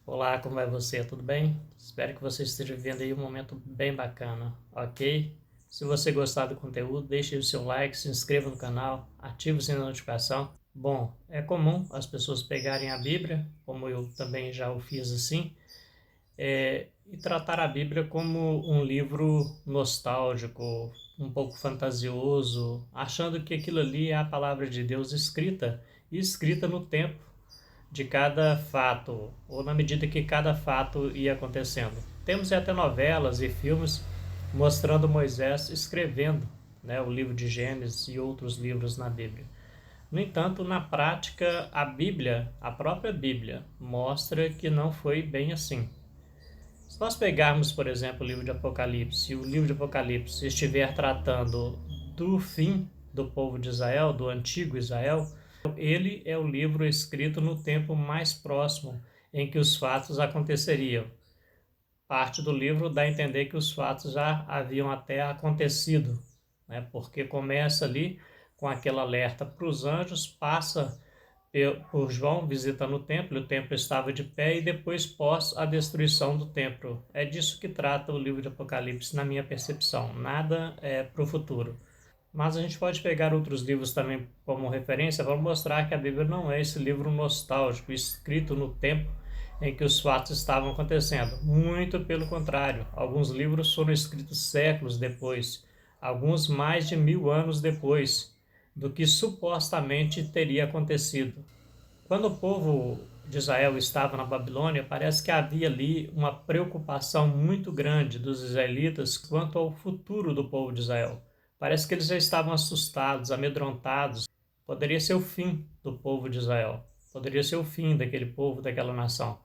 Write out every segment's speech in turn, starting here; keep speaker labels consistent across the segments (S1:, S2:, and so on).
S1: Olá, como vai você? Tudo bem? Espero que você esteja vivendo aí um momento bem bacana, ok? Se você gostar do conteúdo, deixe o seu like, se inscreva no canal, ative o sininho de notificação. Bom, é comum as pessoas pegarem a Bíblia, como eu também já o fiz assim, e tratar a Bíblia como um livro nostálgico, um pouco fantasioso, achando que aquilo ali é a palavra de Deus escrita, e escrita no tempo de cada fato, ou na medida que cada fato ia acontecendo. Temos até novelas e filmes mostrando Moisés escrevendo, né, o livro de Gênesis e outros livros na Bíblia. No entanto, na prática, a Bíblia, a própria Bíblia, mostra que não foi bem assim. Se nós pegarmos, por exemplo, o livro de Apocalipse, e o livro de Apocalipse estiver tratando do fim do povo de Israel, do antigo Israel, ele é o livro escrito no tempo mais próximo em que os fatos aconteceriam. Parte do livro dá a entender que os fatos já haviam até acontecido, né? Porque começa ali com aquele alerta para os anjos, passa por João visitando o templo estava de pé e depois pós a destruição do templo. É disso que trata o livro de Apocalipse, na minha percepção. Nada é para o futuro. Mas a gente pode pegar outros livros também como referência para mostrar que a Bíblia não é esse livro nostálgico, escrito no tempo em que os fatos estavam acontecendo. Muito pelo contrário, alguns livros foram escritos séculos depois, alguns mais de 1000 anos depois do que supostamente teria acontecido. Quando o povo de Israel estava na Babilônia, parece que havia ali uma preocupação muito grande dos israelitas quanto ao futuro do povo de Israel. Parece que eles já estavam assustados, amedrontados. Poderia ser o fim do povo de Israel. Poderia ser o fim daquele povo, daquela nação.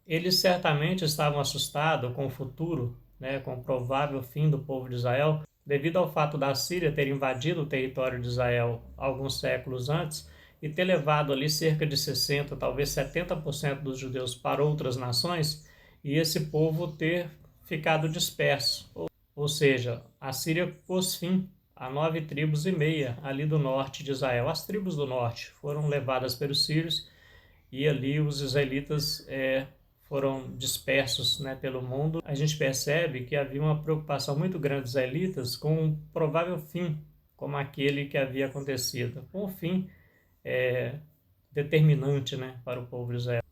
S1: Eles certamente estavam assustados com o futuro, né, com o provável fim do povo de Israel, devido ao fato da Síria ter invadido o território de Israel alguns séculos antes e ter levado ali cerca de 60, talvez 70% dos judeus para outras nações, e esse povo ter ficado disperso. Ou seja, a Síria pôs fim a 9,5 tribos ali do norte de Israel. As tribos do norte foram levadas pelos sírios e ali os israelitas foram dispersos, né, pelo mundo. A gente percebe que havia uma preocupação muito grande dos israelitas com um provável fim, como aquele que havia acontecido, com um fim determinante, né, para o povo de Israel.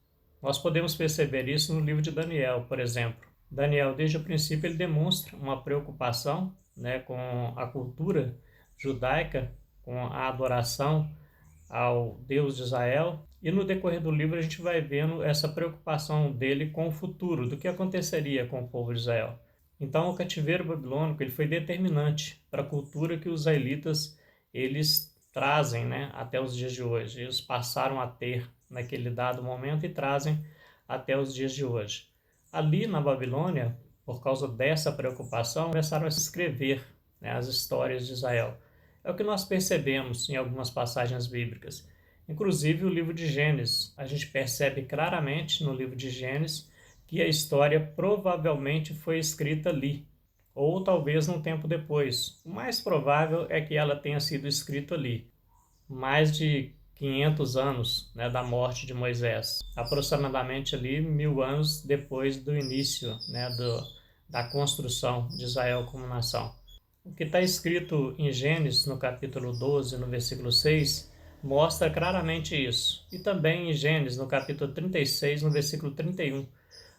S1: Nós podemos perceber isso no livro de Daniel, por exemplo. Daniel, desde o princípio, ele demonstra uma preocupação, né, com a cultura judaica, com a adoração ao Deus de Israel. E no decorrer do livro a gente vai vendo essa preocupação dele com o futuro, do que aconteceria com o povo de Israel. Então, o cativeiro babilônico ele foi determinante para a cultura que os israelitas eles trazem, né, até os dias de hoje. Eles passaram a ter naquele dado momento e trazem até os dias de hoje. Ali na Babilônia, por causa dessa preocupação, começaram a se escrever, né, as histórias de Israel. É o que nós percebemos em algumas passagens bíblicas. Inclusive o livro de Gênesis. A gente percebe claramente no livro de Gênesis que a história provavelmente foi escrita ali, ou talvez um tempo depois. O mais provável é que ela tenha sido escrita ali, mais de 500 anos, né, da morte de Moisés, aproximadamente ali 1000 anos depois do início, né, da construção de Israel como nação. O que está escrito em Gênesis, no capítulo 12, no versículo 6, mostra claramente isso. E também em Gênesis, no capítulo 36, no versículo 31,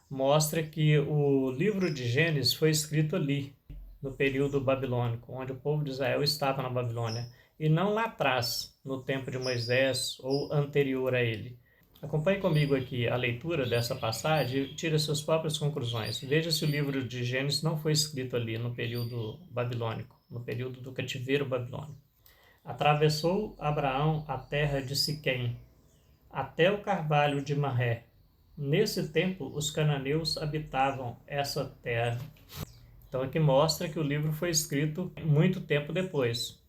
S1: mostra que o livro de Gênesis foi escrito ali, no período babilônico, onde o povo de Israel estava na Babilônia, e não lá atrás, no tempo de Moisés ou anterior a ele. Acompanhe comigo aqui a leitura dessa passagem e tire suas próprias conclusões. Veja se o livro de Gênesis não foi escrito ali no período babilônico, no período do cativeiro babilônico. Atravessou Abraão a terra de Siquém, até o carvalho de Marré. Nesse tempo, os cananeus habitavam essa terra. Então aqui mostra que o livro foi escrito muito tempo depois.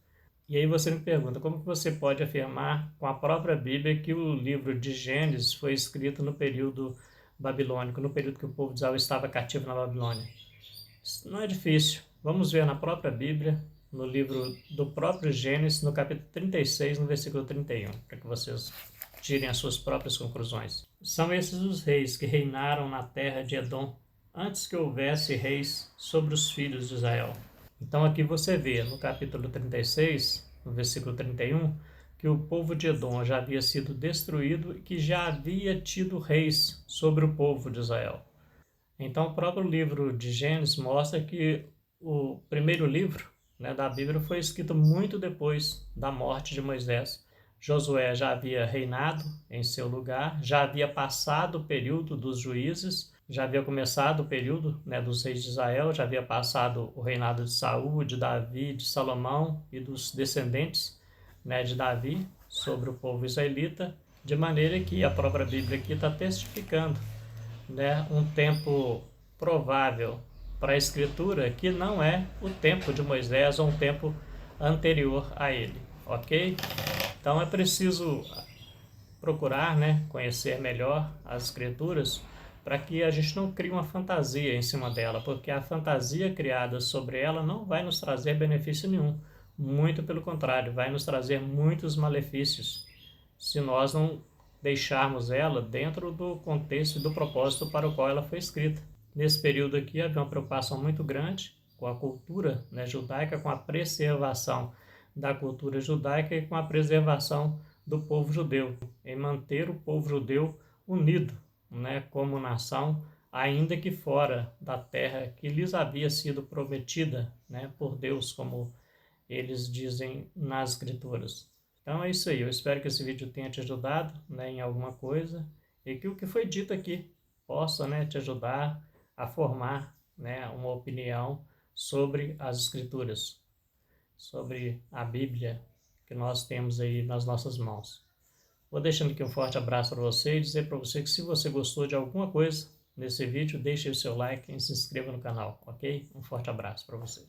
S1: E aí você me pergunta, como que você pode afirmar com a própria Bíblia que o livro de Gênesis foi escrito no período babilônico, no período que o povo de Israel estava cativo na Babilônia? Isso não é difícil. Vamos ver na própria Bíblia, no livro do próprio Gênesis, no capítulo 36, no versículo 31, para que vocês tirem as suas próprias conclusões. São esses os reis que reinaram na terra de Edom antes que houvesse reis sobre os filhos de Israel. Então aqui você vê no capítulo 36, no versículo 31, que o povo de Edom já havia sido destruído e que já havia tido reis sobre o povo de Israel. Então o próprio livro de Gênesis mostra que o primeiro livro, né, da Bíblia foi escrito muito depois da morte de Moisés. Josué já havia reinado em seu lugar, já havia passado o período dos juízes, já havia começado o período, né, dos reis de Israel, já havia passado o reinado de Saul, de Davi, de Salomão e dos descendentes, né, de Davi sobre o povo israelita, de maneira que a própria Bíblia aqui está testificando, né, um tempo provável para a Escritura que não é o tempo de Moisés ou um tempo anterior a ele, ok? Então é preciso procurar, né, conhecer melhor as Escrituras para que a gente não crie uma fantasia em cima dela, porque a fantasia criada sobre ela não vai nos trazer benefício nenhum. Muito pelo contrário, vai nos trazer muitos malefícios se nós não deixarmos ela dentro do contexto e do propósito para o qual ela foi escrita. Nesse período aqui havia uma preocupação muito grande com a cultura, né, judaica, com a preservação da cultura judaica e com a preservação do povo judeu, em manter o povo judeu unido, né, como nação, ainda que fora da terra que lhes havia sido prometida, né, por Deus, como eles dizem nas Escrituras. Então é isso aí, eu espero que esse vídeo tenha te ajudado, né, em alguma coisa e que o que foi dito aqui possa, né, te ajudar a formar, né, uma opinião sobre as Escrituras, sobre a Bíblia que nós temos aí nas nossas mãos. Vou deixando aqui um forte abraço para você e dizer para você que se você gostou de alguma coisa nesse vídeo, deixe o seu like e se inscreva no canal, ok? Um forte abraço para você.